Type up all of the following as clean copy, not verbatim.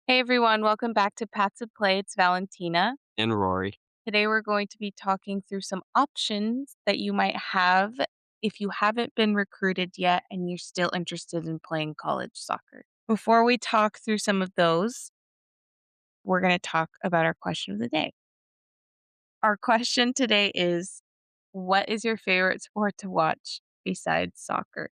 Hey everyone, welcome back to Pats of Play. It's Valentina. And Rory. Today we're going to be talking through some options that you might have if you haven't been recruited yet and you're still interested in playing college soccer. Before we talk through some of those, we're going to talk about our question of the day. Our question today is, what is your favorite sport to watch besides soccer?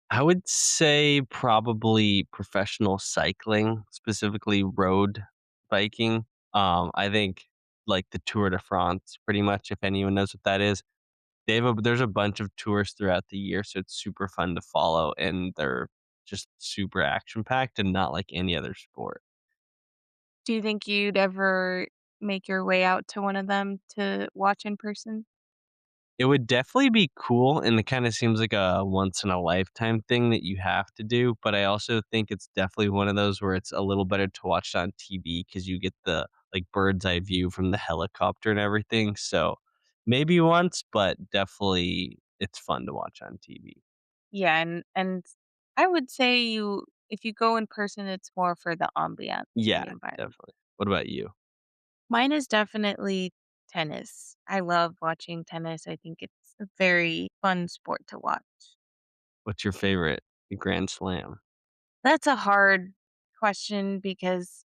I would say probably professional cycling, specifically road biking. I think like the Tour de France, pretty much, if anyone knows what that is. There's a bunch of tours throughout the year, so it's super fun to follow, and they're just super action packed and not like any other sport. Do you think you'd ever make your way out to one of them to watch in person? It would definitely be cool, and it kinda seems like a once in a lifetime thing that you have to do, but I also think it's definitely one of those where it's a little better to watch on TV because you get the, like, bird's eye view from the helicopter and everything, so maybe once, but definitely it's fun to watch on TV. Yeah, and I would say you if you go in person, it's more for the ambiance and Yeah, the environment. definitely. What about you? Mine is definitely tennis. I love watching tennis. I think it's a very fun sport to watch. What's your favorite Grand Slam? That's a hard question because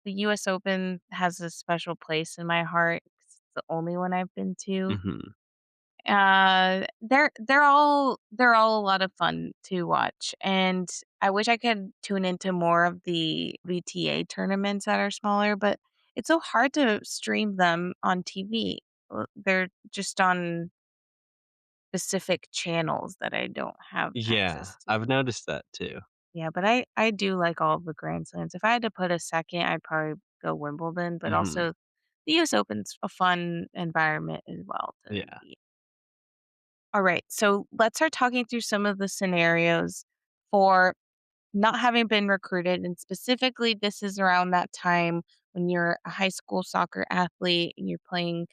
the US Open has a special place in my heart 'cause it's the only one I've been to. Mhm. They're all a lot of fun to watch, and I wish I could tune into more of the VTA tournaments that are smaller, but it's so hard to stream them on TV. They're just on specific channels that I don't have Yeah, access to. I've noticed that too. Yeah, but I do like all of the Grand Slams. If I had to put a second, I'd probably go Wimbledon, but Mhm. also the US Open's a fun environment as well to Yeah. be. All right. So let's start talking through some of the scenarios for not having been recruited. And specifically, this is around that time when you're a high school soccer athlete and you're playing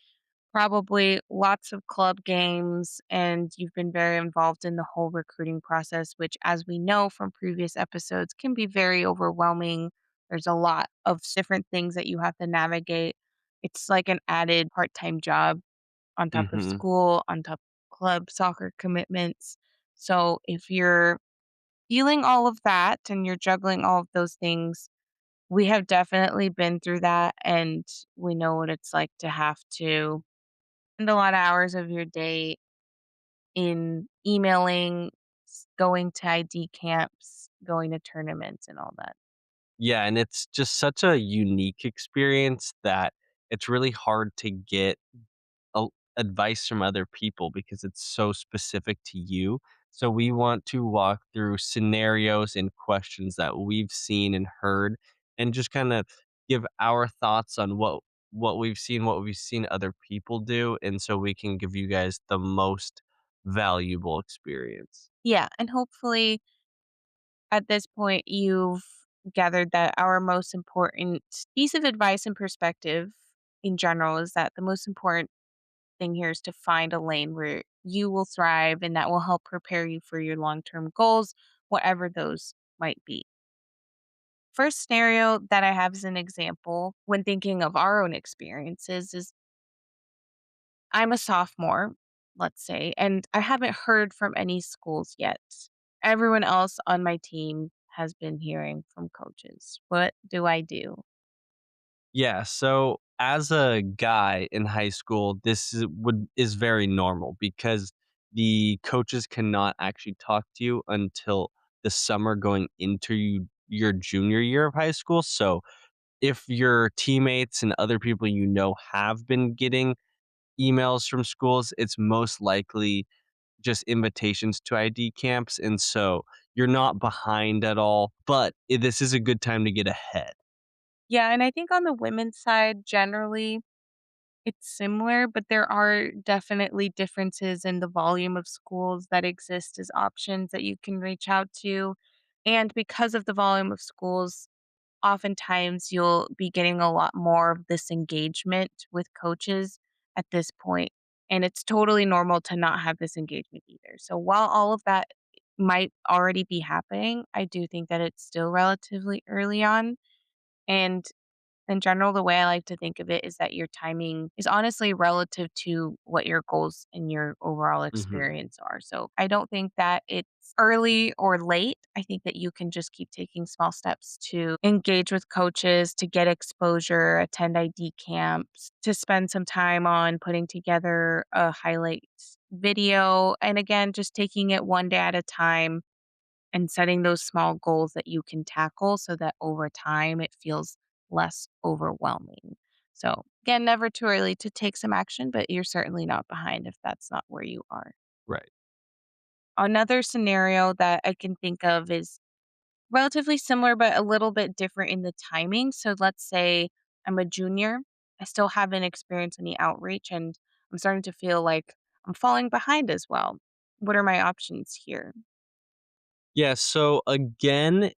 probably lots of club games and you've been very involved in the whole recruiting process, which, as we know from previous episodes, can be very overwhelming. There's a lot of different things that you have to navigate. It's like an added part time job on top of Mhm. school, on top of club soccer commitments. So if you're feeling all of that and you're juggling all of those things, we have definitely been through that and we know what it's like to have to spend a lot of hours of your day in emailing, going to ID camps, going to tournaments and all that. Yeah, and it's just such a unique experience that it's really hard to get a advice from other people because it's so specific to you. So we want to walk through scenarios and questions that we've seen and heard and just kind of give our thoughts on what we've seen other people do, and so we can give you guys the most valuable experience. Yeah, and hopefully at this point you've gathered that our most important piece of advice and perspective in general is that the most important thing here is to find a lane where you will thrive and that will help prepare you for your long-term goals, whatever those might be. First scenario that I have as an example when thinking of our own experiences is I'm a sophomore, let's say, and I haven't heard from any schools yet. Everyone else on my team has been hearing from coaches. What do I do? Yeah, so as a guy in high school, this is very normal because the coaches cannot actually talk to you until the summer going into your junior year of high school. So if your teammates and other people you know have been getting emails from schools, it's most likely just invitations to ID camps. And so you're not behind at all, but this is a good time to get ahead. Yeah, and I think on the women's side, generally, it's similar, but there are definitely differences in the volume of schools that exist as options that you can reach out to. And because of the volume of schools, oftentimes you'll be getting a lot more of this engagement with coaches at this point, and it's totally normal to not have this engagement either. So while all of that might already be happening, I do think that it's still relatively early on. And in general, the way I like to think of it is that your timing is honestly relative to what your goals and your overall Mhm. experience are. So I don't think that it's early or late. I think that you can just keep taking small steps to engage with coaches, to get exposure, attend ID camps, to spend some time on putting together a highlights video. And again, just taking it one day at a time and setting those small goals that you can tackle so that over time it feels less overwhelming. So, again, never too early to take some action, but you're certainly not behind if that's not where you are. Right. Another scenario that I can think of is relatively similar, but a little bit different in the timing. So, let's say I'm a junior, I still haven't experienced any outreach, and I'm starting to feel like I'm falling behind as well. What are my options here? Yeah, so again,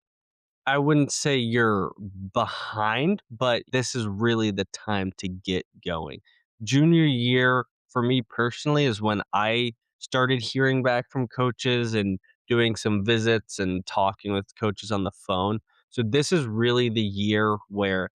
I wouldn't say you're behind, but this is really the time to get going. Junior year, for me personally, is when I started hearing back from coaches and doing some visits and talking with coaches on the phone. So this is really the year where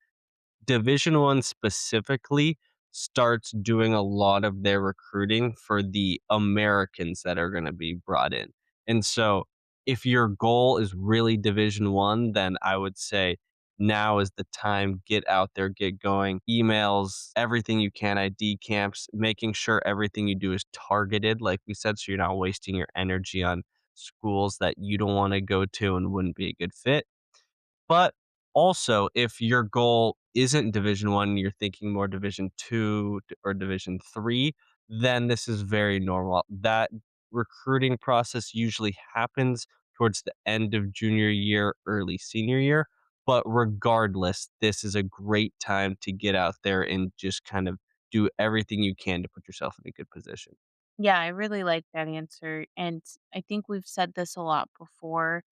Division 1 specifically starts doing a lot of their recruiting for the Americans that are gonna be brought in. And so, if your goal is really Division 1, then I would say now is the time, get out there, get going, emails, everything you can, ID camps, making sure everything you do is targeted, like we said, so you're not wasting your energy on schools that you don't wanna go to and wouldn't be a good fit. But also, if your goal isn't Division 1, you're thinking more Division 2 or Division 3, then this is very normal. That recruiting process usually happens towards the end of junior year, early senior year. But regardless, this is a great time to get out there and just kind of do everything you can to put yourself in a good position. Yeah, I really like that answer. And I think we've said this a lot before.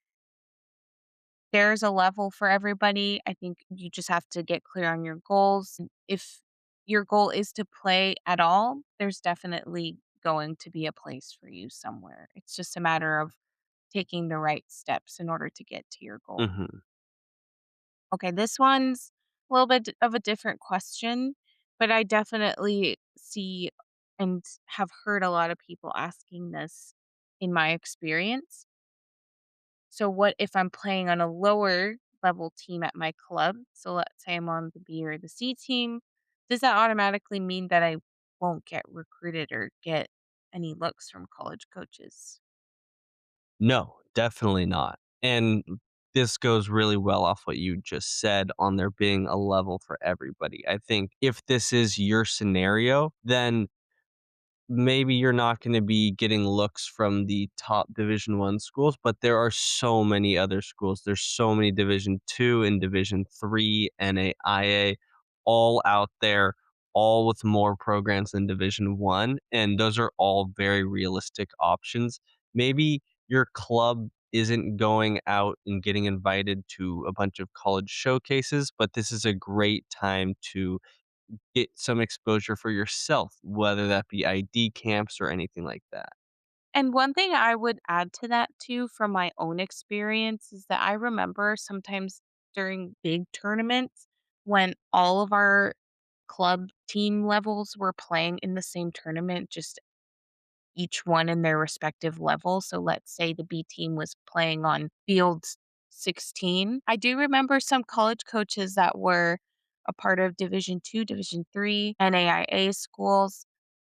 There's a level for everybody. I think you just have to get clear on your goals. If your goal is to play at all, there's definitely going to be a place for you somewhere. It's just a matter of taking the right steps in order to get to your goal. Mhm. Okay, this one's a little bit of a different question, but I definitely see and have heard a lot of people asking this in my experience. So, what if I'm playing on a lower level team at my club? So, let's say I'm on the B or the C team. Does that automatically mean that I won't get recruited or get any looks from college coaches? No, definitely not. And this goes really well off what you just said on there being a level for everybody. I think if this is your scenario, then maybe you're not gonna be getting looks from the top Division 1 schools, but there are so many other schools. There's so many Division 2 and Division 3, NAIA, all out there, all with more programs than Division 1, and those are all very realistic options. Maybe your club isn't going out and getting invited to a bunch of college showcases, but this is a great time to get some exposure for yourself, whether that be ID camps or anything like that. And one thing I would add to that too from my own experience is that I remember sometimes during big tournaments when all of our club team levels were playing in the same tournament, just each one in their respective level. So let's say the B team was playing on field 16. I do remember some college coaches that were a part of Division 2, Division 3, NAIA schools.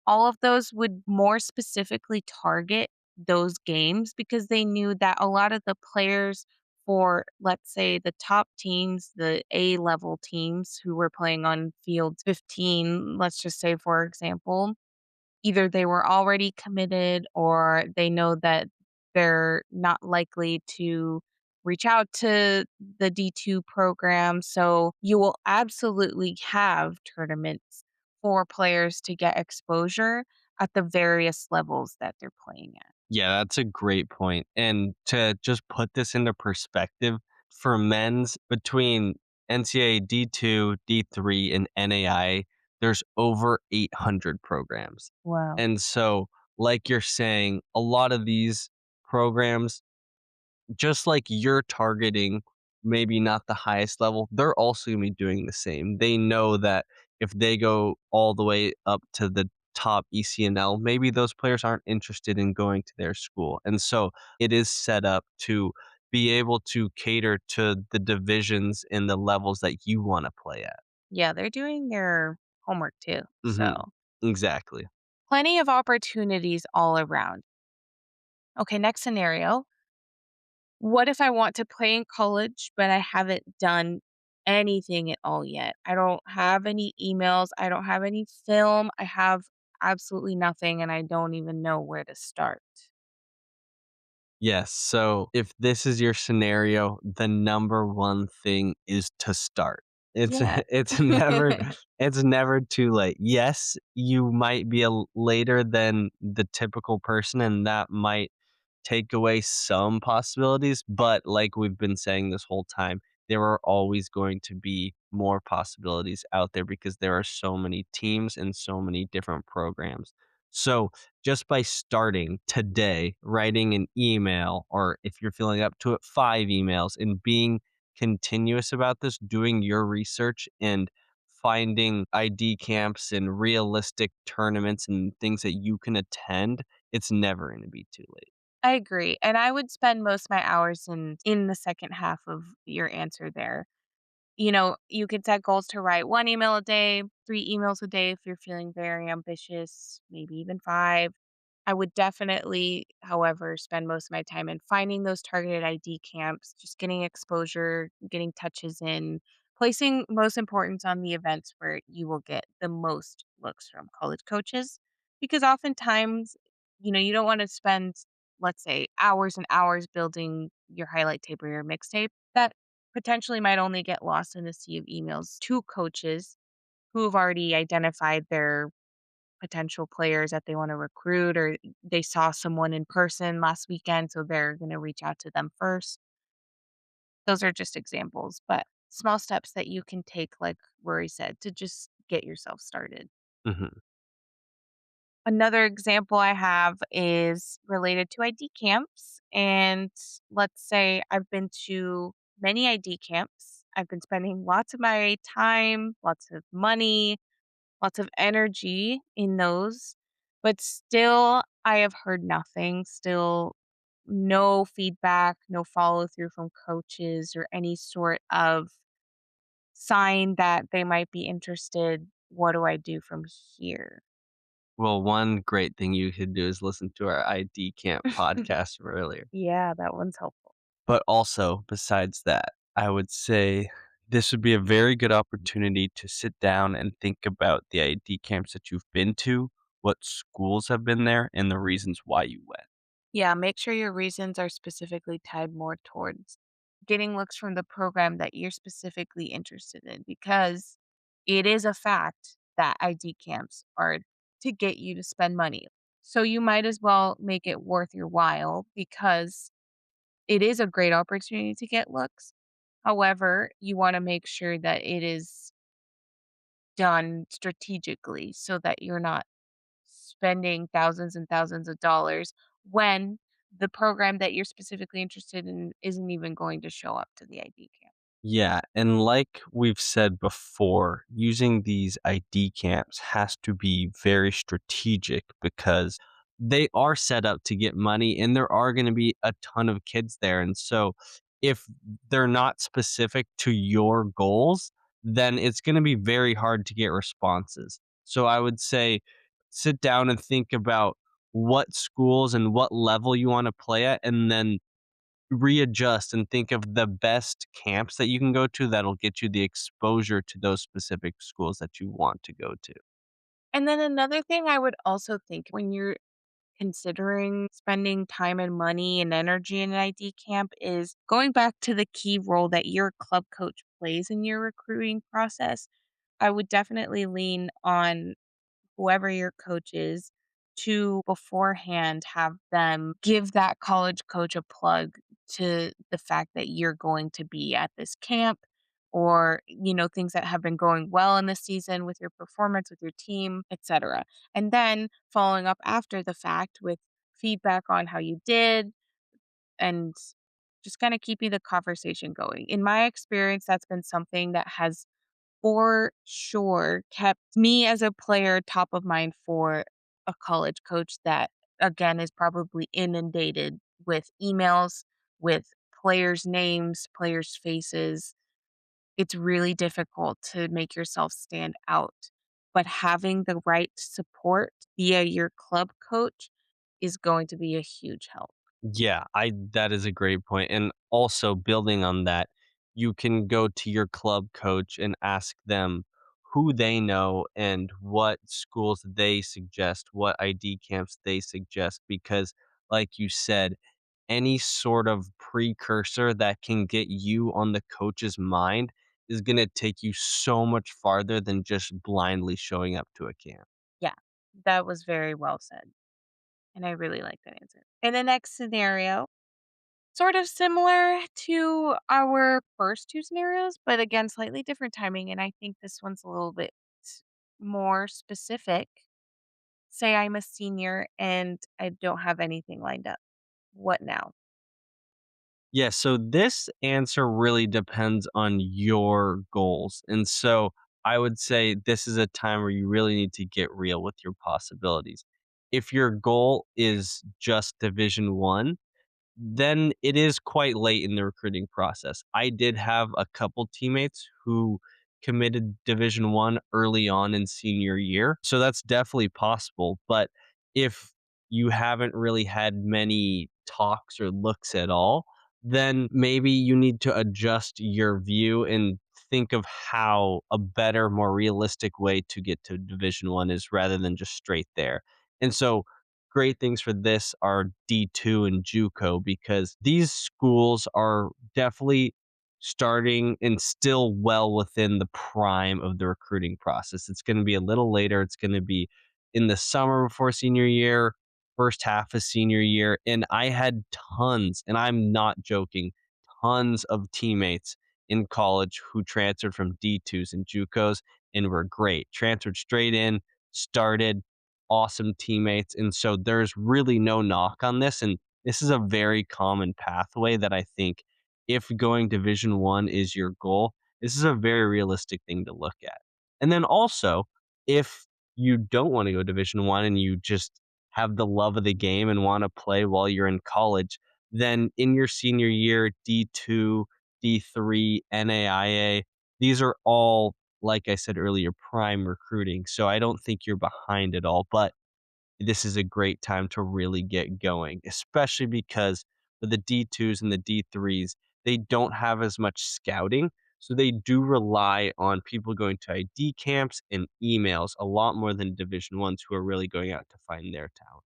All of those would more specifically target those games because they knew that a lot of the players for, let's say, the top teams, the A level teams who were playing on field 15, let's just say, for example, either they were already committed or they know that they're not likely to reach out to the D2 program. So you will absolutely have tournaments for players to get exposure at the various levels that they're playing at. Yeah, that's a great point. And to just put this into perspective, for men's between NCAA D2, D3, and NAI, there's over 800 programs. Wow. And so, like you're saying, a lot of these programs, just like you're targeting maybe not the highest level, they're also gonna be doing the same. They know that if they go all the way up to the top ECNL, maybe those players aren't interested in going to their school. And so it is set up to be able to cater to the divisions and the levels that you wanna play at. Yeah, they're doing their homework too. Mhm. So, Exactly. plenty of opportunities all around. Okay, next scenario. What if I want to play in college, but I haven't done anything at all yet? I don't have any emails. I don't have any film. I have absolutely nothing, and I don't even know where to start. Yes, so if this is your scenario, the number one thing is to start. It's Yeah. it's never it's never too late. Yes, you might be later than the typical person, and that might take away some possibilities, but like we've been saying this whole time, there are always going to be more possibilities out there because there are so many teams and so many different programs. So, just by starting today, writing an email, or if you're feeling up to it, 5 emails, and being continuous about this, doing your research and finding ID camps and realistic tournaments and things that you can attend, it's never going to be too late. I agree. And I would spend most of my hours in the second half of your answer there. You could set goals to write 1 email a day, 3 emails a day if you're feeling very ambitious, maybe even 5. I would definitely, however, spend most of my time in finding those targeted ID camps, just getting exposure, getting touches in, placing most importance on the events where you will get the most looks from college coaches. Because oftentimes, you don't want to spend, let's say, hours and hours building your highlight tape or your mixtape. That potentially might only get lost in the sea of emails to coaches who have already identified their potential players that they want to recruit, or they saw someone in person last weekend, so they're going to reach out to them first. Those are just examples, but small steps that you can take, like Rory said, to just get yourself started. Mhm. Another example I have is related to ID camps. And let's say I've been to many ID camps. I've been spending lots of my time, lots of money, lots of energy in those, but still I have heard nothing, still no feedback, no follow through from coaches or any sort of sign that they might be interested. What do I do from here? Well, one great thing you could do is listen to our ID Camp podcast from earlier. Yeah, that one's helpful. But also, besides that, I would say this would be a very good opportunity to sit down and think about the ID camps that you've been to, what schools have been there, and the reasons why you went. Yeah, make sure your reasons are specifically tied more towards getting looks from the program that you're specifically interested in, because it is a fact that ID camps are to get you to spend money. So you might as well make it worth your while, because it is a great opportunity to get looks. However, you want to make sure that it is done strategically so that you're not spending thousands and thousands of dollars when the program that you're specifically interested in isn't even going to show up to the ID camp. Yeah, and like we've said before, using these ID camps has to be very strategic because they are set up to get money and there are going to be a ton of kids there. And so if they're not specific to your goals, then it's going to be very hard to get responses. So I would say sit down and think about what schools and what level you want to play at, and then readjust and think of the best camps that you can go to that'll get you the exposure to those specific schools that you want to go to. And then another thing I would also think when you're considering spending time and money and energy in an ID camp is going back to the key role that your club coach plays in your recruiting process. I would definitely lean on whoever your coach is to beforehand have them give that college coach a plug to the fact that you're going to be at this camp, or things that have been going well in the season with your performance with your team, etc. And then following up after the fact with feedback on how you did, and just kind of keeping the conversation going. In my experience, that's been something that has for sure kept me as a player top of mind for a college coach that, again, is probably inundated with emails, with players' names, players' faces. It's really difficult to make yourself stand out, but having the right support via your club coach is going to be a huge help. Yeah, I that is a great point, and also building on that, you can go to your club coach and ask them who they know and what schools they suggest, what ID camps they suggest, because like you said, any sort of precursor that can get you on the coach's mind is gonna take you so much farther than just blindly showing up to a camp. Yeah, that was very well said. And I really like that answer. In the next scenario, sort of similar to our first two scenarios, but again, slightly different timing. And I think this one's a little bit more specific. Say I'm a senior and I don't have anything lined up. What now? Yeah, so this answer really depends on your goals. And so I would say this is a time where you really need to get real with your possibilities. If your goal is just Division 1, then it is quite late in the recruiting process. I did have a couple teammates who committed Division 1 early on in senior year, so that's definitely possible, but if you haven't really had many talks or looks at all, then maybe you need to adjust your view and think of how a better, more realistic way to get to Division 1 is rather than just straight there. And so great things for this are D2 and JUCO because these schools are definitely starting and still well within the prime of the recruiting process. It's going to be a little later. It's going to be in the summer before senior year, first half of senior year. And I had tons, and I'm not joking, tons of teammates in college who transferred from D2s and JUCOs and were great. Transferred straight in, started awesome teammates. And so there's really no knock on this. And this is a very common pathway that I think if going Division 1 is your goal, this is a very realistic thing to look at. And then also, if you don't want to go Division 1 and you just have the love of the game and want to play while you're in college, then in your senior year, D2, D3, NAIA, these are all, like I said earlier, prime recruiting. So I don't think you're behind at all. But this is a great time to really get going, especially because for the D2s and the D3s, they don't have as much scouting. So they do rely on people going to ID camps and emails a lot more than Division ones who are really going out to find their talent.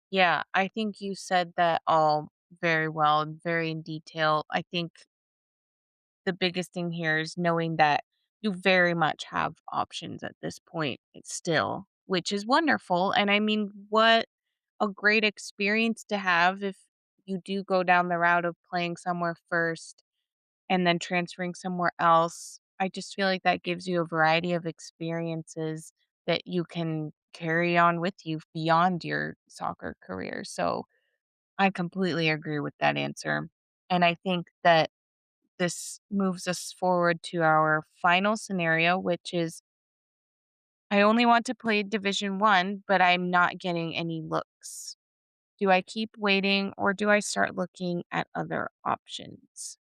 Yeah, I think you said that all very well and very in detail. I think the biggest thing here is knowing that you very much have options at this point still, which is wonderful. And I mean, what a great experience to have if you do go down the route of playing somewhere first and then transferring somewhere else. I just feel like that gives you a variety of experiences that you can carry on with you beyond your soccer career. So I completely agree with that answer. And I think that this moves us forward to our final scenario, which is I only want to play Division 1, but I'm not getting any looks. Do I keep waiting or do I start looking at other options?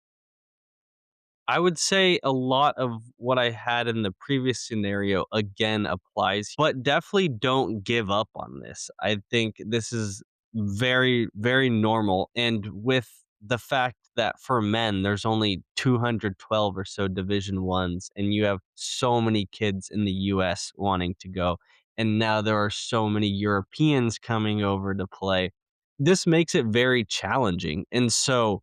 I would say a lot of what I had in the previous scenario again applies, but definitely don't give up on this. I think this is very, very normal. And with the fact that for men, there's only 212 or so Division ones, and you have so many kids in the US wanting to go. And now there are so many Europeans coming over to play. This makes it very challenging. And so,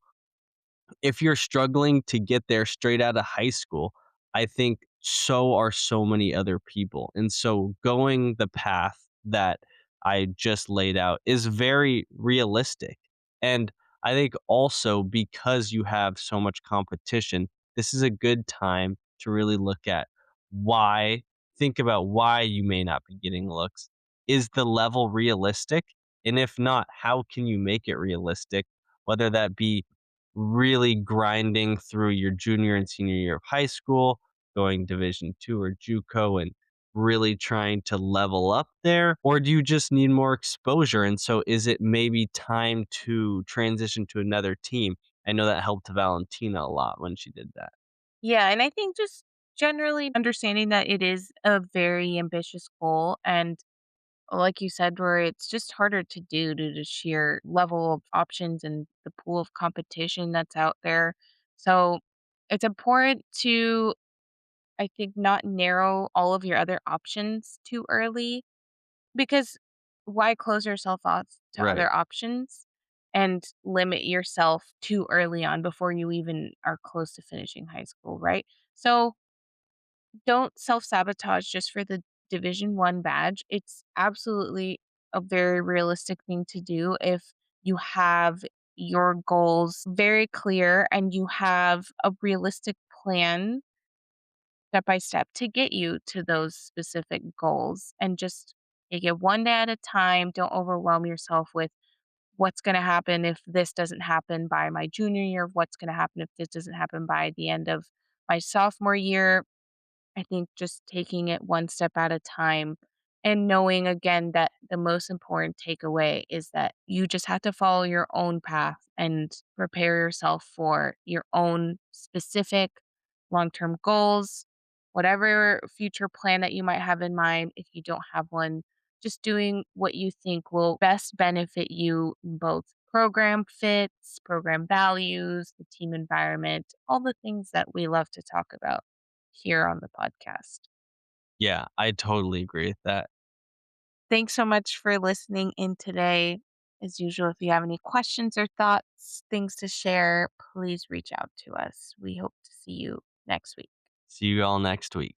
if you're struggling to get there straight out of high school, I think so are so many other people. And so going the path that I just laid out is very realistic. And I think also because you have so much competition, this is a good time to really look at why, think about why you may not be getting looks. Is the level realistic? And if not, how can you make it realistic whether that be really grinding through your junior and senior year of high school, going Division 2 or JUCO and really trying to level up there? Or do you just need more exposure? And so is it maybe time to transition to another team? I know that helped Valentina a lot when she did that. Yeah, and I think just generally understanding that it is a very ambitious goal and like you said, where it's just harder to do due to sheer level of options and the pool of competition that's out there. So it's important to, I think, not narrow all of your other options too early because why close yourself off to Right. other options and limit yourself too early on before you even are close to finishing high school, right? So don't self-sabotage just for the Division 1 badge. It's absolutely a very realistic thing to do if you have your goals very clear and you have a realistic plan step by step to get you to those specific goals and just take it one day at a time. Don't overwhelm yourself with what's going to happen if this doesn't happen by my junior year, what's going to happen if this doesn't happen by the end of my sophomore year. I think just taking it one step at a time and knowing again that the most important takeaway is that you just have to follow your own path and prepare yourself for your own specific long term goals, whatever future plan that you might have in mind. If you don't have one, just doing what you think will best benefit you in both program fits, program values, the team environment, all the things that we love to talk about here on the podcast. Yeah, I totally agree with that. Thanks so much for listening in today. As usual, if you have any questions or thoughts, things to share, please reach out to us. We hope to see you next week. See you all next week.